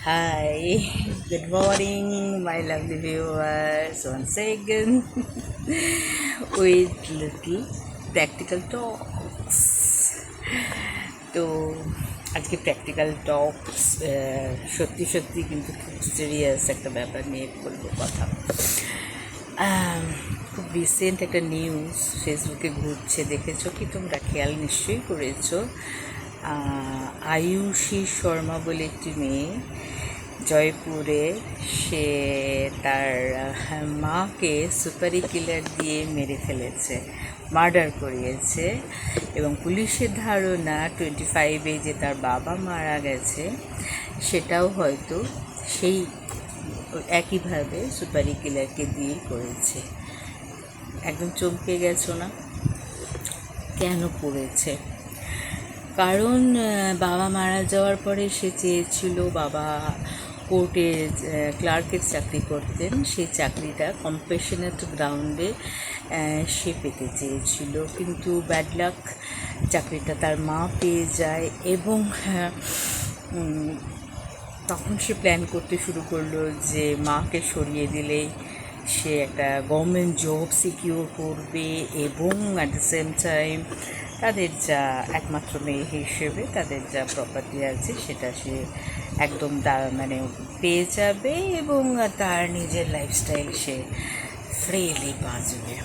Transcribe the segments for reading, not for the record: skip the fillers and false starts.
Hi, good morning, my lovely viewers. Once again, with little practical talks. তো আজকে practical talks সত্যি সত্যি কিন্তু খুব সিরিয়াস একটা ব্যাপার নিয়ে বলবো কথা। খুব রিসেন্ট একটা নিউজ ফেসবুকে ঘুরছে, দেখেছো কি তোমরা? খেয়াল নিশ্চয়ই করেছো। আয়ুষী শর্মা বলে একটি মেয়ে জয়পুরে, সে তার মাকে সুপারি কিলার দিয়ে মেরে ফেলেছে, মার্ডার করিয়েছে। এবং পুলিশের ধারণা 25 যে তার বাবা মারা গেছে সেটাও হয়তো সেই একইভাবে সুপারি কিলারকে দিয়ে করেছে। একদম চমকে গেছো না? কেন করেছে? কারণ বাবা মারা যাওয়ার পরে সে চেয়েছিল, বাবা কোর্টে ক্লার্কের চাকরি করতেন, সেই চাকরিটা কম্পেশনেট গ্রাউন্ডে সে পেতে চেয়েছিল, কিন্তু ব্যাড লাক চাকরিটা তার মা পেয়ে যায়। এবং তখন সে প্ল্যান করতে শুরু করলো যে মাকে সরিয়ে দিলেই সে একটা গভর্নমেন্ট জব সিকিউর করবে, এবং অ্যাট দ্য সেম টাইম তাদের যা একমাত্র মেয়ে হিসেবে তাদের যা প্রপার্টি আছে সেটা সে একদম মানে পেয়ে যাবে, এবং তার নিজের লাইফস্টাইল সে ফ্রিলি বাঁচবে।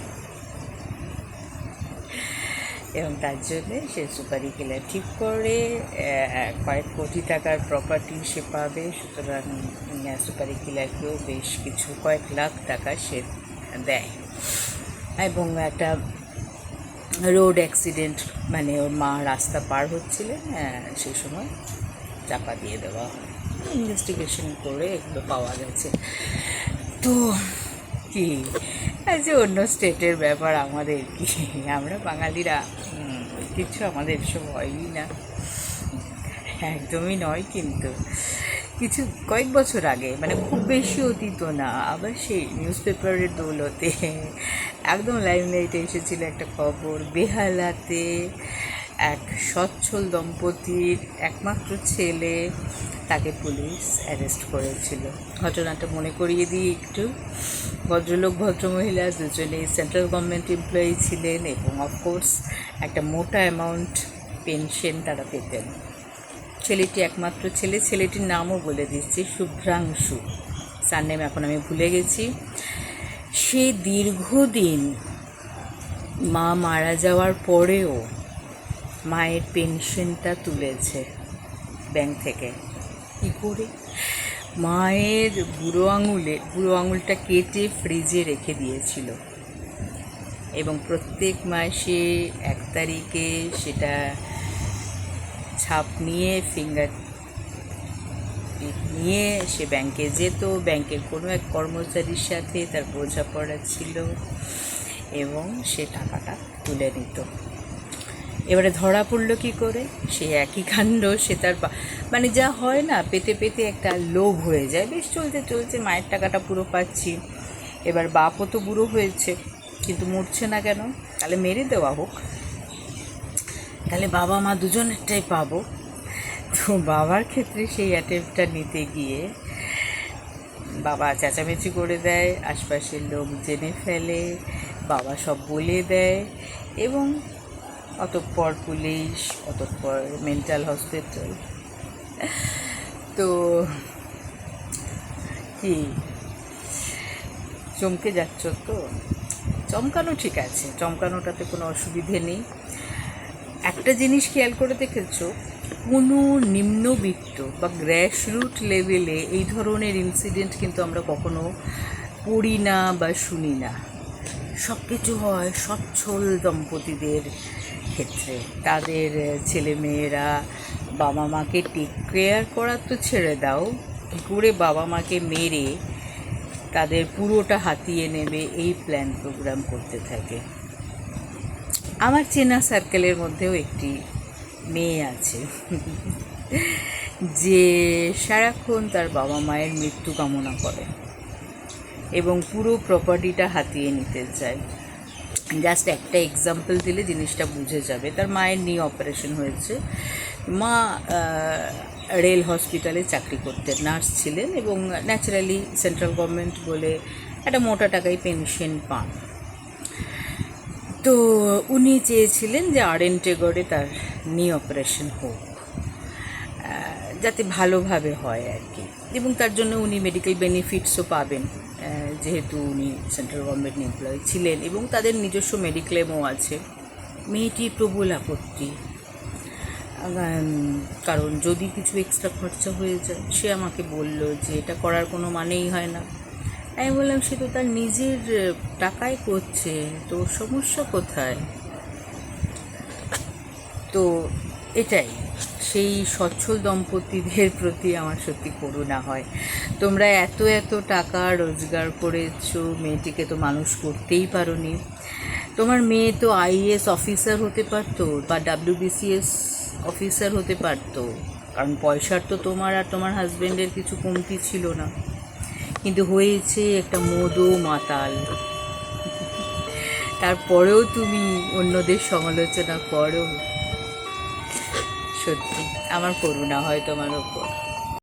এবং তার জন্যে সে সুপারি কিলার ঠিক করে, কয়েক কোটি টাকার প্রপার্টি সে পাবে, সুতরাং সুপারি কিলারকেও বেশ কিছু কয়েক লাখ টাকা সে দেয়। এবং একটা রোড অ্যাক্সিডেন্ট, মানে ওর মা রাস্তা পার হচ্ছিলেন, সেই সময় চাপা দিয়ে দেওয়া হয়। ইনভেস্টিগেশন করে এগুলো পাওয়া গেছে। তো কি যে অন্য স্টেটের ব্যাপার, আমাদের কি, আমরা বাঙালিরা কিছু আমাদের এসব হয়ই না, একদমই নয়। কিন্তু কিছু কয়েক বছর আগে, মানে খুব বেশি অতীত না, আবার সেই নিউজ পেপারের দৌলতে একদম লাইমলাইটে এসেছিল একটা খবর, বেহালাতে এক সচ্ছল দম্পতির একমাত্র ছেলে, তাকে পুলিশ অ্যারেস্ট করেছিল। ঘটনাটা মনে করিয়ে দিই একটু। ভদ্রলোক ভদ্রমহিলা দুজনেই সেন্ট্রাল গভর্নমেন্ট এমপ্লয়ি ছিলেন, এবং অফকোর্স একটা মোটা অ্যামাউন্ট পেনশন তারা পেতেন। ছেলেটি একমাত্র ছেলে, ছেলেটির নামও বলে দিচ্ছি, শুভ্রাংশু, সারনেম এখন আমি ভুলে গেছি। সে দীর্ঘদিন মা মারা যাওয়ার পরেও মায়ের পেনশনটা তুলেছে ব্যাংক থেকে। কী করে? মায়ের বুড়ো আঙুলটা কেটে ফ্রিজে রেখে দিয়েছিল, এবং প্রত্যেক মাসে 1 তারিখে সেটা ছাপ নিয়ে, ফিঙ্গার নিয়ে সে ব্যাংকে যেত। ব্যাংকের কোনো এক কর্মচারীর সাথে তার বোঝাপড়া ছিল, এবং সে টাকাটা তুলে নিত। এবারে ধরা পড়ল কী করে? সে একই কাণ্ড, সে তার মানে যা হয় না, পেতে পেতে একটা লোভ হয়ে যায়, বেশ চলতে চলছে মায়ের টাকাটা পুরো পাচ্ছি। এবার বাপও তো বুড়ো হয়েছে, কিন্তু মরছে না কেন? তাহলে মেরে দেওয়া হোক, তাহলে বাবা মা দুজনেরটাই পাবো। তো বাবার ক্ষেত্রে সেই অ্যাটেম্পটা নিতে গিয়ে বাবা চেঁচামেচি করে দেয়, আশপাশের লোক জেনে ফেলে, বাবা সব বলে দেয়, এবং অতঃপর পুলিশ, অতঃপর মেন্টাল হসপিটাল। তো কি চমকে যাচ্ছ তো? চমকানো ঠিক আছে, চমকানোটাতে কোনো অসুবিধে নেই। একটা জিনিস খেয়াল করে দেখেছো, কোনো নিম্নবিত্ত বা গ্র্যাসরুট লেভেলে এই ধরনের ইনসিডেন্ট কিন্তু আমরা কখনো পড়ি না বা শুনি না। সব কিছু হয় সচ্ছল দম্পতিদের ক্ষেত্রে। তাদের ছেলেমেয়েরা বাবা মাকে টেক কেয়ার করার তো ছেড়ে দাও, কী করে বাবা মাকে মেরে তাদের পুরোটা হাতিয়ে নেবে এই প্ল্যান প্রোগ্রাম করতে থাকে। আমার চেনা সার্কেলের মধ্যেও একটি মেয়ে আছে যে সারাক্ষণ তার বাবা মায়ের মৃত্যু কামনা করে এবং পুরো প্রপার্টিটা হাতিয়ে নিতে চায়। জাস্ট একটা এক্সাম্পল দিলে জিনিসটা বুঝে যাবে। তার মায়ের নি অপারেশন হয়েছে, মা রেল হসপিটালে চাকরি করতেন, নার্স ছিলেন এবং ন্যাচারালি সেন্ট্রাল গভর্নমেন্ট বলে একটা মোটা টাকায় পেনশন পান। তো উনি চেয়েছিলেন যে RN টেগরে তার নি অপারেশন হোক, যাতে ভালোভাবে হয় আর কি, এবং তার জন্য উনি মেডিকেল বেনিফিটসও পাবেন, যেহেতু উনি সেন্ট্রাল গভর্নমেন্ট এমপ্লয়ি ছিলেন এবং তাদের নিজস্ব মেডিক্লেমও আছে। মেয়েটির প্রবল আপত্তি, কারণ যদি কিছু এক্সট্রা খরচা হয়ে যায়। সে আমাকে বলল যে এটা করার কোনো মানেই হয় না। আমি বললাম সে তো তার নিজের টাকায় করছে, তো সমস্যা কোথায়? তো এটাই, সেই সচ্ছল দম্পতিদের প্রতি আমার সত্যি করুণা হয়। তোমরা এত এত টাকা রোজগার করেছো, মেয়েটিকে তো মানুষ করতেই পারোনি। তোমার মেয়ে তো IAS অফিসার হতে পারতো বা WBCS অফিসার হতে পারতো, কারণ পয়সার তো তোমার আর তোমার হাজব্যান্ডের কিছু কমতি ছিল না, কিন্তু হয়েছে একটা মদো মাতাল। তারপরেও তুমি অন্যদের সমালোচনা করো। সত্যি আমার করুণা হয় তোমার ওপর।